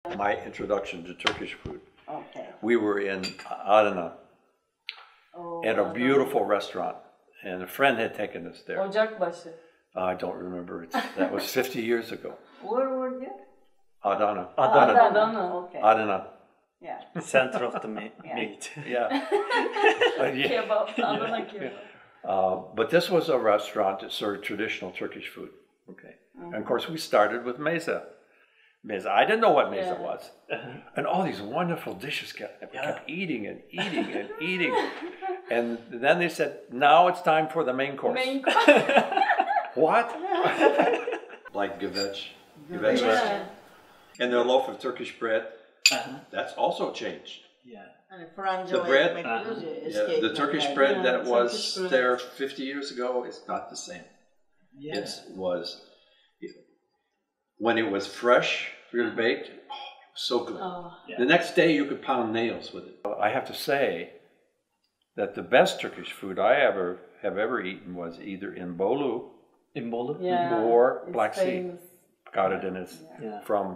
My introduction to Turkish food. Okay. We were in Adana at a beautiful restaurant, and a friend had taken us there. Ocakbaşı. I don't remember. That was 50 years ago. Where were you? Adana. Adana. Okay. Adana. Yeah. Center of the meat. Yeah. Kebap. Adana kebap. But this was a restaurant that served traditional Turkish food. Okay. And of course, we started with meze. Meze. I didn't know what meze was. And all these wonderful dishes kept eating and eating and eating. And then they said, now it's time for the main course. Main course. What? Like güveç. Güveç restaurant. And their loaf of Turkish bread, that's also changed. Yeah. The bread, the Turkish bread that was there 50 years ago is not the same. Yeah. It was, when it was fresh, really baked, so good. Oh. Yeah. The next day you could pound nails with it. I have to say that the best Turkish food I have ever eaten was either in Bolu or Black Sea. Karadeniz. Yeah.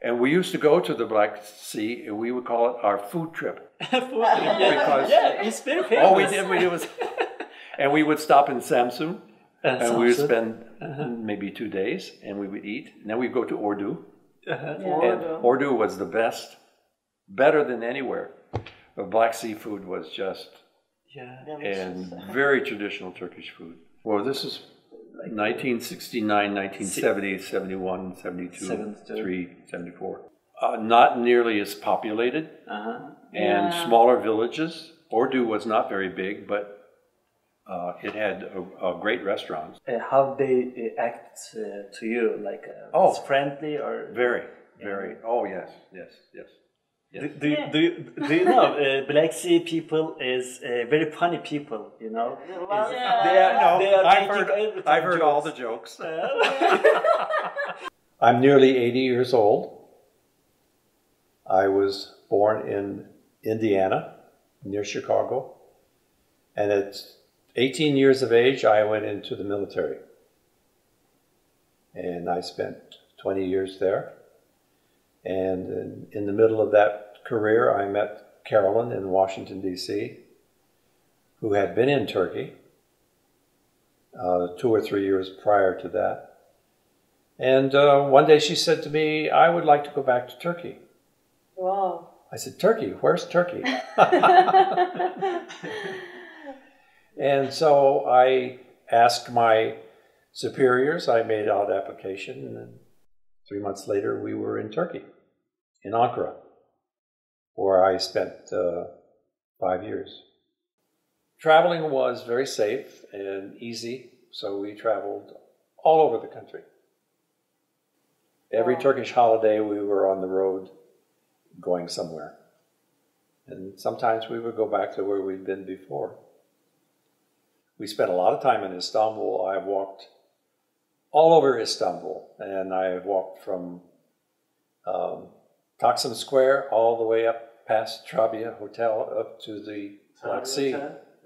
And we used to go to the Black Sea, and we would call it our food trip. Because, it's very famous. All we did was, and we would stop in Samsun, and we would spend maybe 2 days, and we would eat. And then we'd go to Ordu. And Ordu was the best, better than anywhere. The Black Sea food was just, and very traditional Turkish food. Well, this is 1969, 1970, 71, 72, 73, 74. Not nearly as populated, and smaller villages. Ordu was not very big, but it had a great restaurants. How they act to you, like friendly or very. Oh yes. Do you know Black Sea people is very funny people, you know? I've heard all the jokes. I'm nearly 80 years old. I was born in Indiana, near Chicago. And at 18 years of age, I went into the military. And I spent 20 years there. And in the middle of that career, I met Carolyn in Washington, D.C., who had been in Turkey 2 or 3 years prior to that. And one day she said to me, I would like to go back to Turkey. Wow. I said, Turkey? Where's Turkey? And so I asked my superiors, I made out application, and then 3 months later we were in Turkey, in Ankara, where I spent 5 years. Traveling was very safe and easy, so we traveled all over the country. Every Turkish holiday we were on the road going somewhere. And sometimes we would go back to where we'd been before. We spent a lot of time in Istanbul. I walked all over Istanbul, and I walked from Taksim Square all the way up past Trabiya Hotel up to the Black Sea.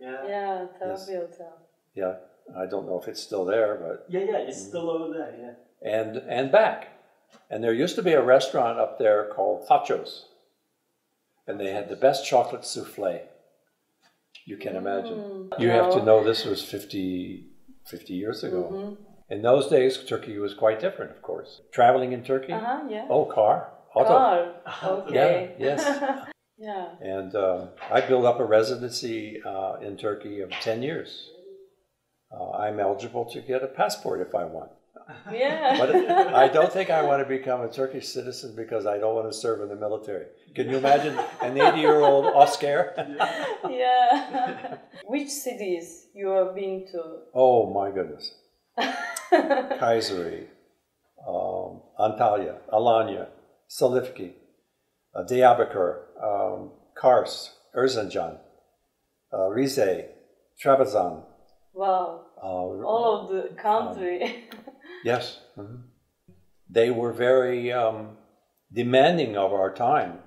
Yeah, Tabii Hotel. Yeah, I don't know if it's still there, but it's still over there. and back. And there used to be a restaurant up there called Tachos, and they had the best chocolate souffle you can imagine. You have to know this was 50 years ago. In those days, Turkey was quite different, of course. Traveling in Turkey? Oh, car. Auto. Car. Okay. Yeah, yes. Yeah. And I built up a residency in Turkey of 10 years. I'm eligible to get a passport if I want. Yeah. But I don't think I want to become a Turkish citizen because I don't want to serve in the military. Can you imagine an 80-year-old Oscar? Yeah. Which cities you have been to? Oh, my goodness. Kayseri, Antalya, Alanya, Silifke, Diyarbakır, Kars, Erzincan, Rize, Trabzon. Wow. All of the country. Yes. They were very demanding of our time,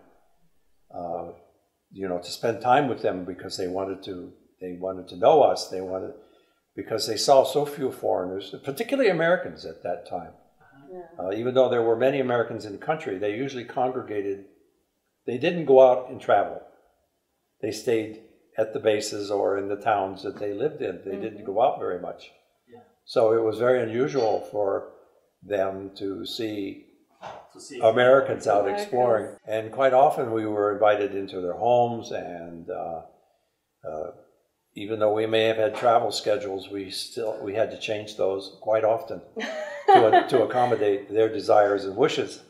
to spend time with them because they wanted to know us. Because they saw so few foreigners, particularly Americans at that time. Even though there were many Americans in the country, they usually congregated. They didn't go out and travel. They stayed at the bases or in the towns that they lived in. They didn't go out very much. Yeah. So it was very unusual for them to see Americans out exploring. And quite often we were invited into their homes, and even though we may have had travel schedules, we had to change those quite often to accommodate their desires and wishes,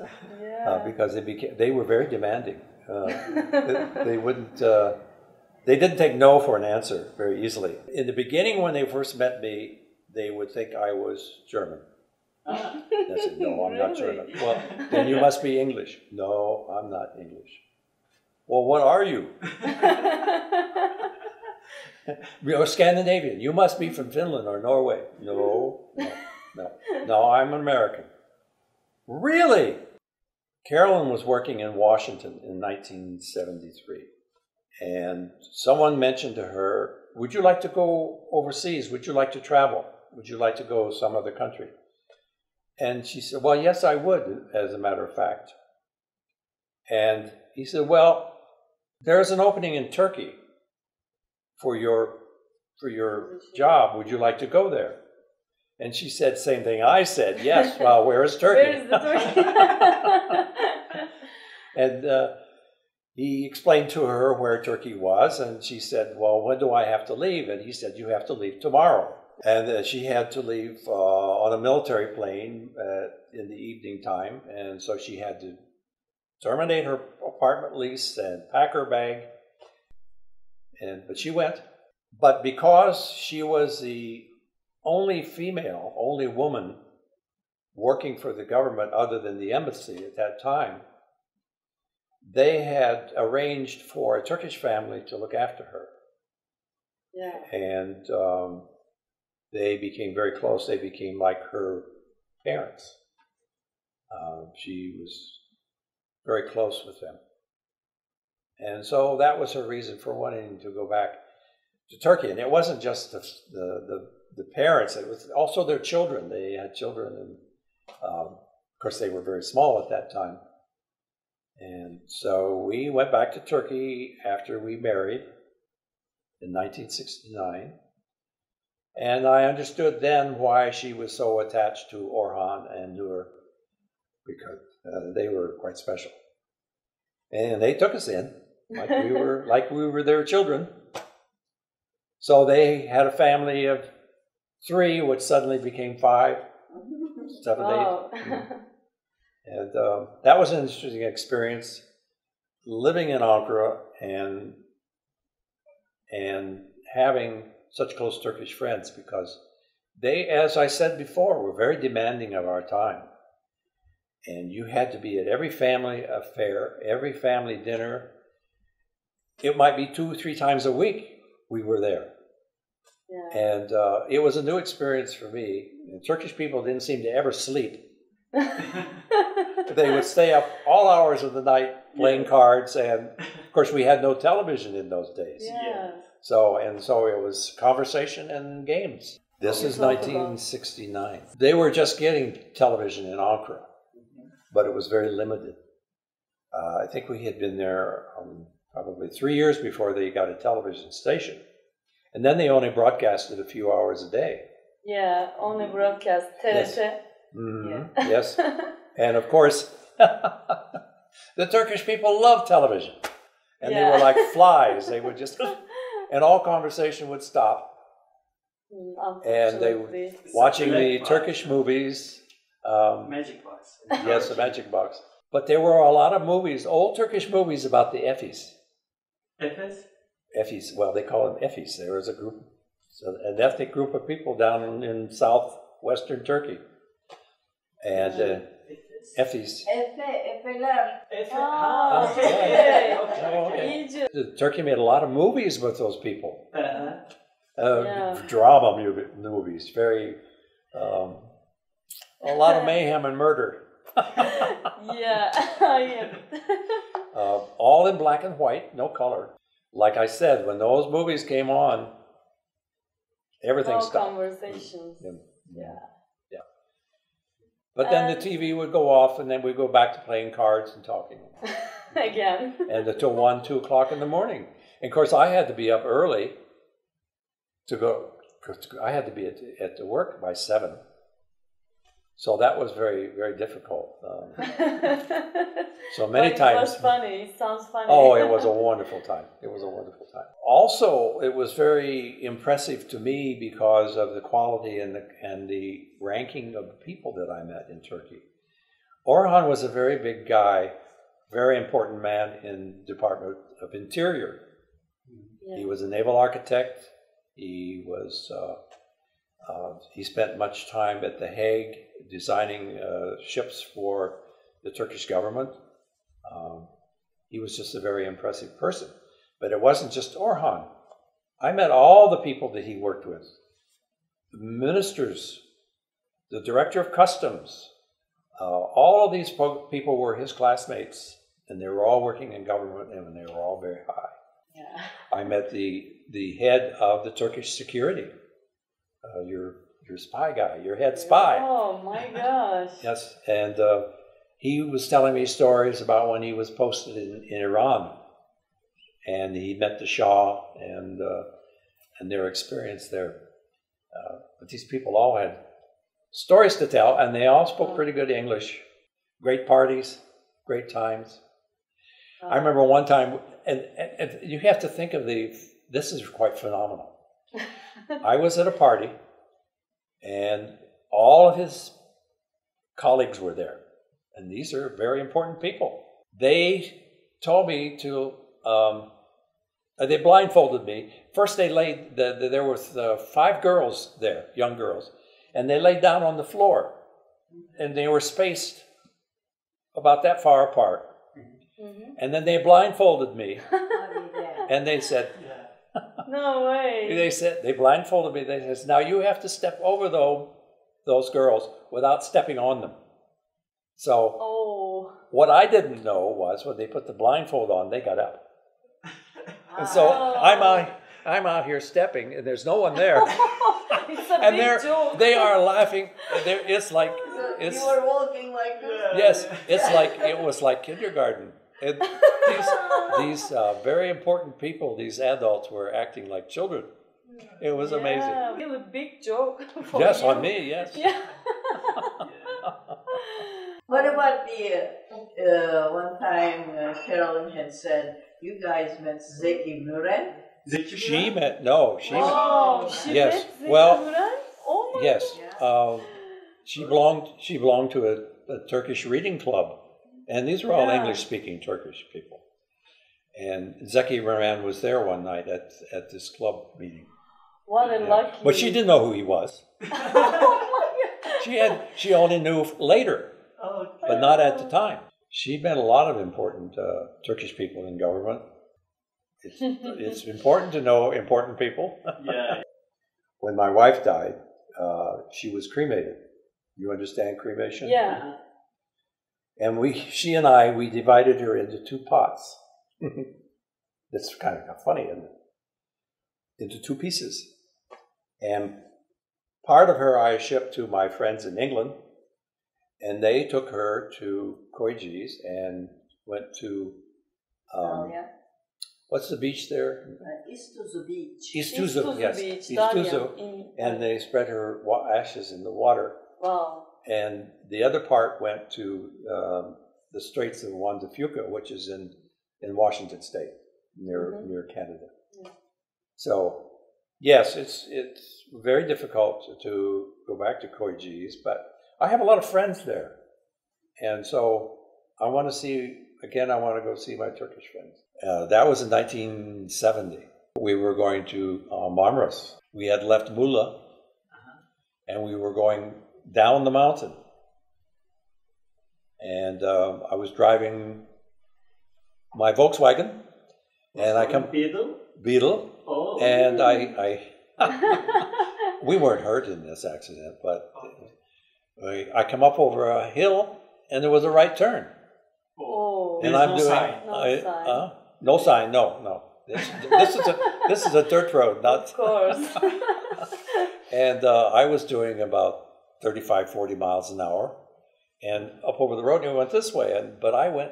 because they were very demanding. They didn't take no for an answer very easily. In the beginning, when they first met me, they would think I was German. I said, no, I'm not German. Well, then you must be English. No, I'm not English. Well, what are you? You're Scandinavian. You must be from Finland or Norway. No, I'm American. Really? Carolyn was working in Washington in 1973. And someone mentioned to her, would you like to go overseas? Would you like to travel? Would you like to go some other country? And she said, well, yes, I would, as a matter of fact. And he said, well, there's an opening in Turkey for your job. Would you like to go there? And she said, same thing I said, yes, well, where is Turkey? Where is the Turkey? And he explained to her where Turkey was, and she said, well, when do I have to leave? And he said, you have to leave tomorrow. And she had to leave on a military plane in the evening time, and so she had to terminate her apartment lease and pack her bag. But she went. But because she was the only woman working for the government other than the embassy at that time, they had arranged for a Turkish family to look after her. Yeah. And they became very close. They became like her parents. She was very close with them. And so that was her reason for wanting to go back to Turkey. And it wasn't just the parents, it was also their children. They had children, and of course they were very small at that time. And so we went back to Turkey after we married in 1969. And I understood then why she was so attached to Orhan and Nur, because they were quite special. And they took us in like we were their children. So they had a family of 3, which suddenly became 5, 7, 8. And that was an interesting experience, living in Ankara and having such close Turkish friends, because they, as I said before, were very demanding of our time. And you had to be at every family affair, every family dinner. It might be 2 or 3 times a week we were there. Yeah. And it was a new experience for me. And Turkish people didn't seem to ever sleep. They would stay up all hours of the night playing cards, and of course we had no television in those days. Yeah. So it was conversation and games. This is 1969. They were just getting television in Ankara, but it was very limited. I think we had been there probably 3 years before they got a television station. And then they only broadcasted a few hours a day. Yeah, only broadcast TRT. Yes. Mm-hmm. Yeah. Yes. And of course, the Turkish people loved television. And they were like flies. They would just, and all conversation would stop. And they were watching the Turkish movies. Magic box. Yes, the magic box. But there were a lot of movies, old Turkish movies about the Efes. Efes? Efes, well, they call them Efes. There was a group, an ethnic group of people down in southwestern Turkey. And Efes. Turkey made a lot of movies with those people. Drama movies, very, a lot of mayhem and murder. All in black and white, no color. Like I said, when those movies came on, everything stopped. Conversations. Yeah. But then the TV would go off, and then we'd go back to playing cards and talking. Again. And until 1, 2 o'clock in the morning. And of course, I had to be up early to go. I had to be at the work by 7. So that was very, very difficult. So many times. It was funny. It sounds funny. Oh, it was a wonderful time. It was a wonderful time. Also, it was very impressive to me because of the quality and the ranking of the people that I met in Turkey. Orhan was a very big guy, very important man in the Department of Interior. Yeah. He was a naval architect. He was. He spent much time at The Hague designing ships for the Turkish government. He was just a very impressive person. But it wasn't just Orhan. I met all the people that he worked with. The ministers, the director of customs, all of these people were his classmates, and they were all working in government, and they were all very high. Yeah. I met the head of the Turkish security, your spy guy, your head spy. Oh my gosh. Yes, and he was telling me stories about when he was posted in Iran, and he met the Shah and their experience there. But these people all had stories to tell, and they all spoke pretty good English. Great parties, great times. I remember one time, and you have to think of this is quite phenomenal. I was at a party, and all of his colleagues were there. And these are very important people. They told me to, they blindfolded me. First they laid, there was 5 girls there, young girls, and they laid down on the floor. And they were spaced about that far apart. Mm-hmm. And then they blindfolded me. And they said, no way. They blindfolded me. They said, now you have to step over those girls without stepping on them. So what I didn't know was when they put the blindfold on, they got up. And so I'm out here stepping, and there's no one there. It's a big joke. They are laughing. It's like you were walking like this. Yes, it was like kindergarten. These very important people, these adults, were acting like children. It was amazing. Really a big joke. Yes, on me. Yes. Yeah. What about the one time Carolyn had said you guys met Zeki Müren? She met Zeki yes. Well, oh my yes. She belonged to a Turkish reading club, and these were all English-speaking Turkish people. And Zeki Müren was there one night at this club meeting. What a lucky! But she didn't know who he was. She only knew later, but not at the time. She met a lot of important Turkish people in government. It's important to know important people. Yeah. When my wife died, she was cremated. You understand cremation? Yeah. And she and I divided her into 2 pots. It's kind of funny, isn't it? Into 2 pieces. And part of her I shipped to my friends in England, and they took her to Koyce's and went to what's the beach there? İztuzu Beach. İztuzu, yes. İztuzu. And they spread her ashes in the water. Wow. And the other part went to the Straits of Juan de Fuca, which is in Washington State, near Canada. Yeah. So, yes, it's very difficult to go back to Koyce's, but I have a lot of friends there. And so I want to go see my Turkish friends. That was in 1970. We were going to Marmaris. We had left Muğla, and we were going down the mountain. And I was driving my Volkswagen, and I come Beetle, and I we weren't hurt in this accident, but I come up over a hill, and there was a right turn. Oh, and I'm doing no sign. No. This is a dirt road, not. Of course. And I was doing about 35, 40 miles an hour, and up over the road, and we went this way. But I went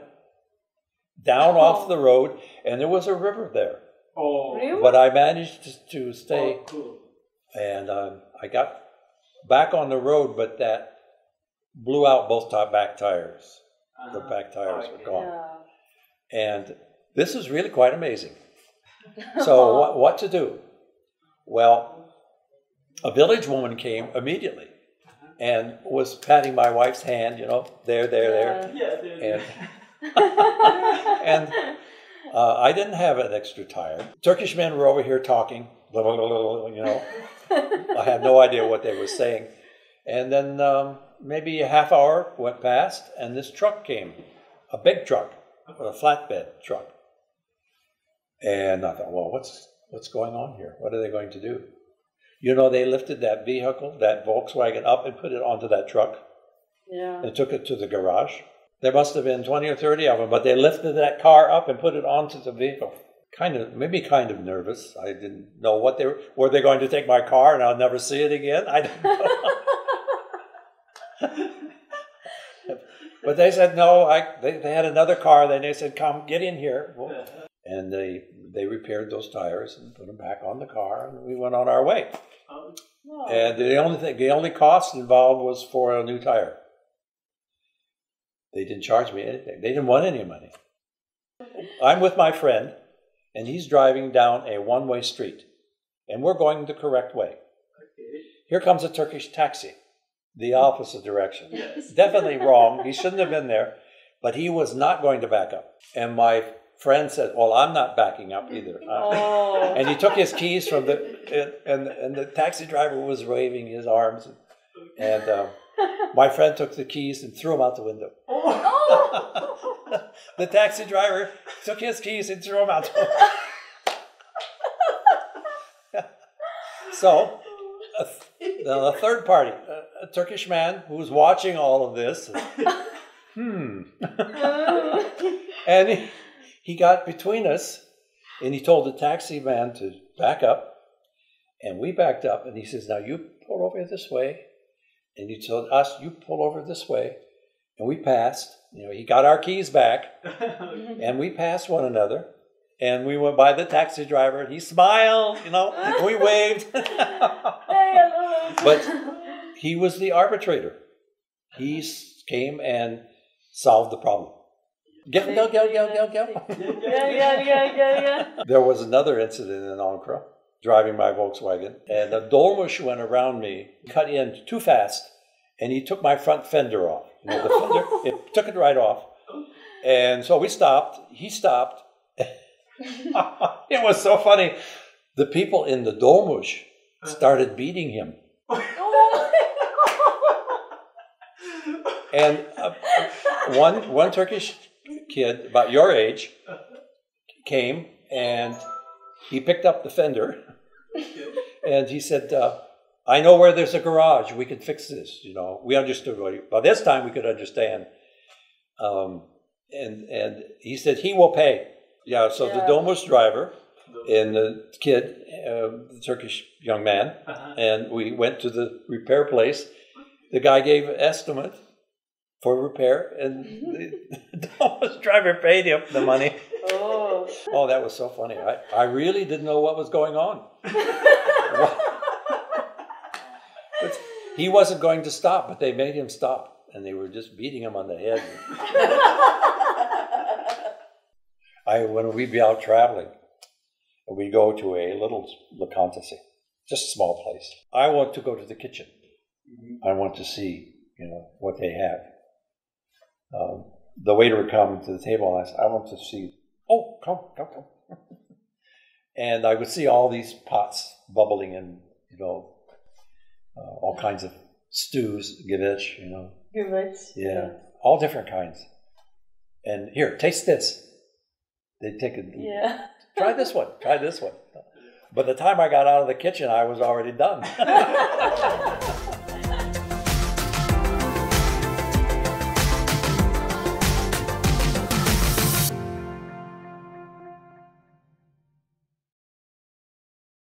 down off the road, and there was a river there. Oh, Really? But I managed to stay, cool. and I got back on the road, but that blew out both back tires. The back tires were gone. Yeah. And this is really quite amazing. So what to do? Well, a village woman came immediately and was patting my wife's hand, you know, there. Yeah, And I didn't have an extra tire. Turkish men were over here talking, you know. I had no idea what they were saying. And then maybe a half hour went past, and this truck came, a big truck, a flatbed truck. And I thought, well, what's going on here? What are they going to do? You know, they lifted that vehicle, that Volkswagen, up and put it onto that truck. Yeah. And took it to the garage. There must have been 20 or 30 of them, but they lifted that car up and put it onto the vehicle. Maybe kind of nervous. I didn't know were they going to take my car and I'll never see it again? I don't know. But they said no. They had another car. Then they said, "Come, get in here." And they repaired those tires and put them back on the car, and we went on our way. Oh. And the only cost involved was for a new tire. They didn't charge me anything. They didn't want any money. I'm with my friend, and he's driving down a one-way street, and we're going the correct way. Here comes a Turkish taxi, the opposite direction. Yes. Definitely wrong. He shouldn't have been there, but he was not going to back up. And my friend said, well, I'm not backing up either. Oh. And he took his keys from and the taxi driver was waving his arms. And my friend took the keys and threw them out the window. Oh. The taxi driver took his keys and threw them out the window. So, the third party, a Turkish man who was watching all of this, and he got between us, and he told the taxi man to back up, and we backed up, and he says, now you pull over this way, and he told us, you pull over this way, and we passed. You know, he got our keys back, and we passed one another, and we went by the taxi driver, and he smiled, you know, and we waved. But he was the arbitrator. He came and solved the problem. Go. There was another incident in Ankara, driving my Volkswagen, and a dolmuş went around me, cut in too fast, and he took my front fender off. You know, the fender, it took it right off. And so we stopped. He stopped. It was so funny. The people in the dolmuş started beating him. And one Turkish kid about your age came and he picked up the fender and he said, I know where there's a garage. We can fix this. You know, we understood by this time we could understand. And he said he will pay. Yeah. So the dolmuş driver and the kid, the Turkish young man, and we went to the repair place. The guy gave an estimate for repair, and the dolmuş driver paid him the money. Oh, that was so funny. I really didn't know what was going on. But he wasn't going to stop, but they made him stop, and they were just beating him on the head. When we'd be out traveling, we go to a little locantacy, just a small place. I want to go to the kitchen. I want to see, you know, what they have. The waiter would come to the table and I said, I want to see, oh, come. And I would see all these pots bubbling and, you know, all kinds of stews, gibi, you know. Gibi. Yeah, all different kinds. And here, taste this. They'd take a, try this one. By the time I got out of the kitchen, I was already done.